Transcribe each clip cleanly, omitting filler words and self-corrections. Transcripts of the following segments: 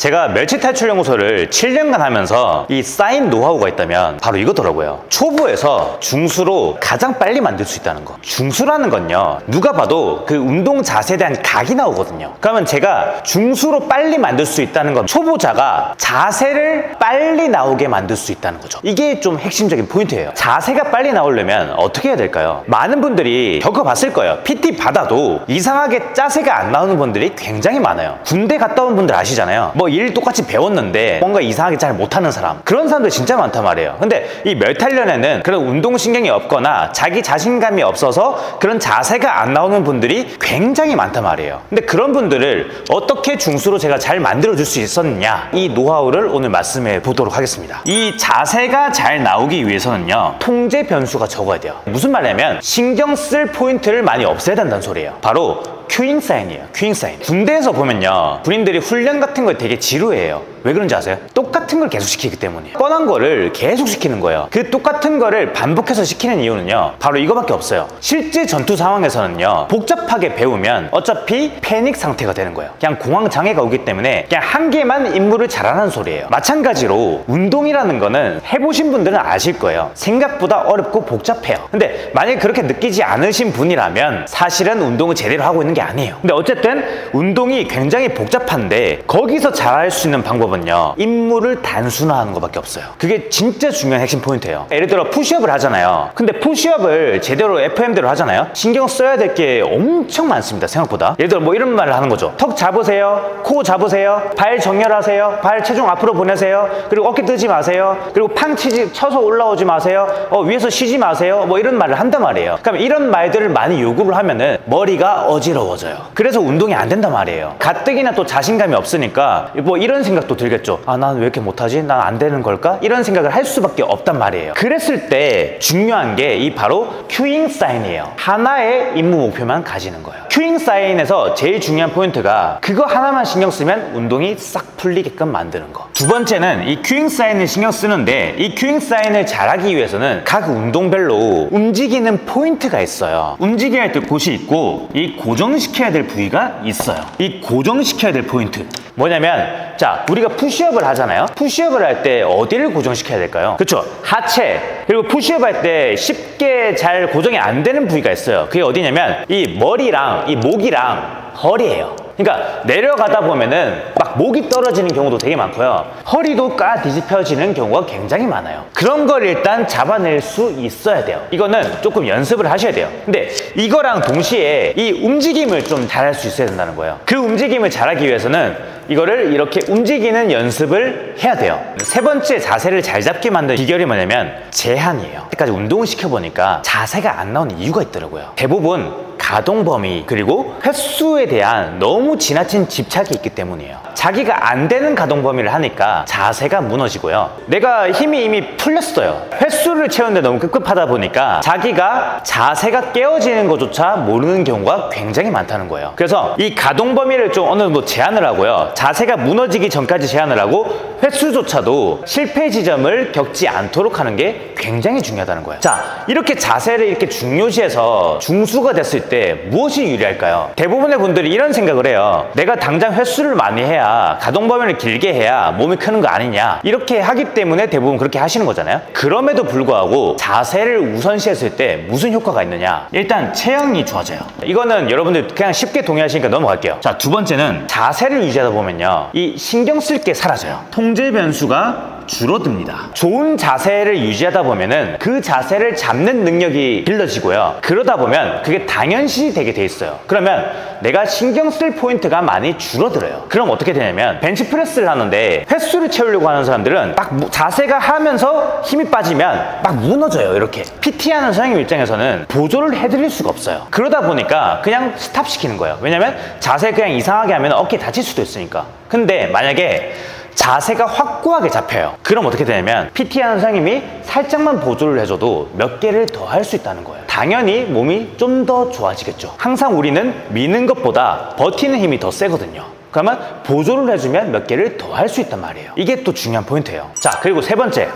제가 멸치 탈출 연구소를 7년간 하면서 이 쌓인 노하우가 있다면 바로 이거더라고요. 초보에서 중수로 가장 빨리 만들 수 있다는 거. 중수라는 건요, 누가 봐도 그 운동 자세에 대한 각이 나오거든요. 그러면 제가 중수로 빨리 만들 수 있다는 건 초보자가 자세를 빨리 나오게 만들 수 있다는 거죠. 이게 좀 핵심적인 포인트예요. 자세가 빨리 나오려면 어떻게 해야 될까요? 많은 분들이 겪어봤을 거예요. PT 받아도 이상하게 자세가 안 나오는 분들이 굉장히 많아요. 군대 갔다 온 분들 아시잖아요. 뭐 일 똑같이 배웠는데 뭔가 이상하게 잘 못하는 사람, 그런 사람들 진짜 많단 말이에요. 근데 이 멸탈련에는 그런 운동신경이 없거나 자기 자신감이 없어서 그런 자세가 안 나오는 분들이 굉장히 많단 말이에요. 근데 그런 분들을 어떻게 중수로 제가 잘 만들어줄 수 있었느냐, 이 노하우를 오늘 말씀해 보도록 하겠습니다. 이 자세가 잘 나오기 위해서는요, 통제 변수가 적어야 돼요. 무슨 말이냐면 신경 쓸 포인트를 많이 없애야 된다는 소리예요. 바로 큐잉 사인이에요. 큐잉 사인. 군대에서 보면요, 군인들이 훈련 같은 걸 되게 지루해요. 왜 그런지 아세요? 똑같은 걸 계속 시키기 때문이에요. 뻔한 거를 계속 시키는 거예요. 그 똑같은 거를 반복해서 시키는 이유는요, 바로 이거밖에 없어요. 실제 전투 상황에서는요, 복잡하게 배우면 어차피 패닉 상태가 되는 거예요. 그냥 공황 장애가 오기 때문에 그냥 한 개만 임무를 잘하는 소리예요. 마찬가지로 운동이라는 거는 해보신 분들은 아실 거예요. 생각보다 어렵고 복잡해요. 근데 만약에 그렇게 느끼지 않으신 분이라면 사실은 운동을 제대로 하고 있는 게 아니에요. 근데 어쨌든 운동이 굉장히 복잡한데 거기서 잘할 수 있는 방법은요, 임무를 단순화하는 것밖에 없어요. 그게 진짜 중요한 핵심 포인트예요. 예를 들어 푸시업을 하잖아요. 근데 푸시업을 제대로 FM대로 하잖아요. 신경 써야 될 게 엄청 많습니다. 생각보다. 예를 들어 뭐 이런 말을 하는 거죠. 턱 잡으세요, 코 잡으세요, 발 정렬하세요, 발 체중 앞으로 보내세요, 그리고 어깨 뜨지 마세요, 그리고 팡 쳐서 올라오지 마세요, 위에서 쉬지 마세요, 뭐 이런 말을 한단 말이에요. 그럼 이런 말들을 많이 요구를 하면은 머리가 어지러워져요. 그래서 운동이 안 된단 말이에요. 가뜩이나 또 자신감이 없으니까 뭐 이런 생각도 들겠죠. 아, 난 왜 이렇게 못하지? 난 안 되는 걸까? 이런 생각을 할 수밖에 없단 말이에요. 그랬을 때 중요한 게 이 바로 큐잉 사인이에요. 하나의 임무 목표만 가지는 거예요. 큐잉 사인에서 제일 중요한 포인트가 그거 하나만 신경 쓰면 운동이 싹 풀리게끔 만드는 거. 두 번째는 이 큐잉 사인을 신경 쓰는데, 이 큐잉 사인을 잘하기 위해서는 각 운동별로 움직이는 포인트가 있어야 움직여야 될 곳이 있고, 이 고정시켜야 될 부위가 있어요. 이 고정시켜야 될 포인트 뭐냐면, 자, 우리가 푸시업을 하잖아요. 푸시업을 할 때 어디를 고정시켜야 될까요? 그렇죠, 하체. 그리고 푸시업 할 때 쉽게 잘 고정이 안 되는 부위가 있어요. 그게 어디냐면 이 머리랑 이 목이랑 허리예요. 그러니까 내려가다 보면은 막 목이 떨어지는 경우도 되게 많고요, 허리도 까 뒤집혀지는 경우가 굉장히 많아요. 그런 걸 일단 잡아낼 수 있어야 돼요. 이거는 조금 연습을 하셔야 돼요. 근데 이거랑 동시에 이 움직임을 좀 잘할 수 있어야 된다는 거예요. 그 움직임을 잘하기 위해서는 이거를 이렇게 움직이는 연습을 해야 돼요. 세 번째 자세를 잘 잡게 만든 비결이 뭐냐면 제한이에요. 여태까지 운동을 시켜보니까 자세가 안 나오는 이유가 있더라고요. 대부분 가동 범위 그리고 횟수에 대한 너무 지나친 집착이 있기 때문이에요. 자기가 안 되는 가동 범위를 하니까 자세가 무너지고요, 내가 힘이 이미 풀렸어요. 횟수를 채우는데 너무 급급하다 보니까 자기가 자세가 깨어지는 것조차 모르는 경우가 굉장히 많다는 거예요. 그래서 이 가동 범위를 좀 어느 정도 제한을 하고요, 자세가 무너지기 전까지 제한을 하고 횟수조차도 실패 지점을 겪지 않도록 하는 게 굉장히 중요하다는 거예요. 자, 이렇게 자세를 이렇게 중요시해서 중수가 됐을 때 무엇이 유리할까요? 대부분의 분들이 이런 생각을 해요. 내가 당장 횟수를 많이 해야, 가동 범위를 길게 해야 몸이 크는 거 아니냐, 이렇게 하기 때문에 대부분 그렇게 하시는 거잖아요. 그럼에도 불구하고 자세를 우선시했을 때 무슨 효과가 있느냐, 일단 체형이 좋아져요. 이거는 여러분들 그냥 쉽게 동의하시니까 넘어갈게요. 자, 두 번째는 자세를 유지하다 보면요, 이 신경 쓸 게 사라져요. 통제 변수가 줄어듭니다. 좋은 자세를 유지하다 보면은 그 자세를 잡는 능력이 길러지고요, 그러다 보면 그게 당연시 되게 돼 있어요. 그러면 내가 신경 쓸 포인트가 많이 줄어들어요. 그럼 어떻게 되냐면, 벤치프레스를 하는데 횟수를 채우려고 하는 사람들은 막 자세가 하면서 힘이 빠지면 막 무너져요. 이렇게 PT 하는 선생님 입장에서는 보조를 해드릴 수가 없어요. 그러다 보니까 그냥 스탑 시키는 거예요. 왜냐면 자세 그냥 이상하게 하면 어깨 다칠 수도 있으니까. 근데 만약에 자세가 확고하게 잡혀요. 그럼 어떻게 되냐면 PT 하는 선생님이 살짝만 보조를 해줘도 몇 개를 더 할 수 있다는 거예요. 당연히 몸이 좀 더 좋아지겠죠. 항상 우리는 미는 것보다 버티는 힘이 더 세거든요. 그러면 보조를 해주면 몇 개를 더 할 수 있단 말이에요. 이게 또 중요한 포인트예요. 자, 그리고 세 번째,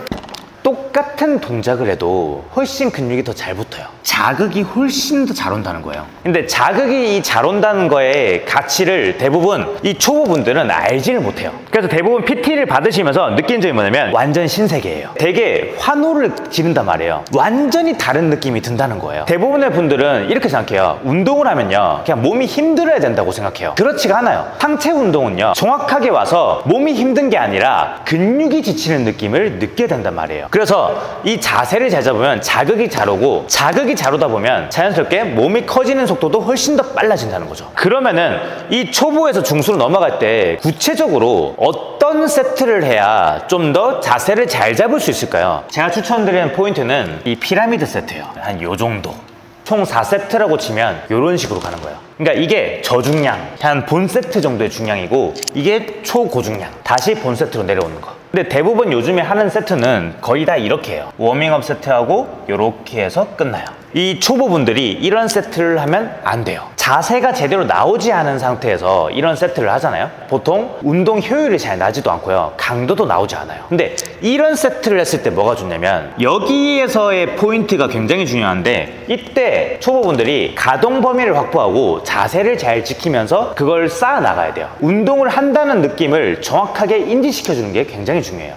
똑같은 동작을 해도 훨씬 근육이 더 잘 붙어요. 자극이 훨씬 더 잘 온다는 거예요. 근데 자극이 잘 온다는 거의 가치를 대부분 이 초보분들은 알지를 못해요. 그래서 대부분 PT를 받으시면서 느끼는 점이 뭐냐면 완전 신세계예요. 되게 환호를 지른단 말이에요. 완전히 다른 느낌이 든다는 거예요. 대부분의 분들은 이렇게 생각해요. 운동을 하면요, 그냥 몸이 힘들어야 된다고 생각해요. 그렇지가 않아요. 상체 운동은요, 정확하게 와서 몸이 힘든 게 아니라 근육이 지치는 느낌을 느껴야 된단 말이에요. 그래서 이 자세를 잘 잡으면 자극이 잘 오고, 자극이 잘 오다 보면 자연스럽게 몸이 커지는 속도도 훨씬 더 빨라진다는 거죠. 그러면은 이 초보에서 중수로 넘어갈 때 구체적으로 어떤 세트를 해야 좀 더 자세를 잘 잡을 수 있을까요? 제가 추천드리는 포인트는 이 피라미드 세트예요. 한 요 정도. 총 4세트라고 치면 이런 식으로 가는 거예요. 그러니까 이게 저중량, 한 본 세트 정도의 중량이고, 이게 초고중량, 다시 본 세트로 내려오는 거. 근데 대부분 요즘에 하는 세트는 거의 다 이렇게 해요. 워밍업 세트하고 이렇게 해서 끝나요. 이 초보분들이 이런 세트를 하면 안 돼요. 자세가 제대로 나오지 않은 상태에서 이런 세트를 하잖아요. 보통 운동 효율이 잘 나지도 않고요, 강도도 나오지 않아요. 근데 이런 세트를 했을 때 뭐가 좋냐면, 여기에서의 포인트가 굉장히 중요한데, 이때 초보분들이 가동 범위를 확보하고 자세를 잘 지키면서 그걸 쌓아 나가야 돼요. 운동을 한다는 느낌을 정확하게 인지시켜주는 게 굉장히 중요해요.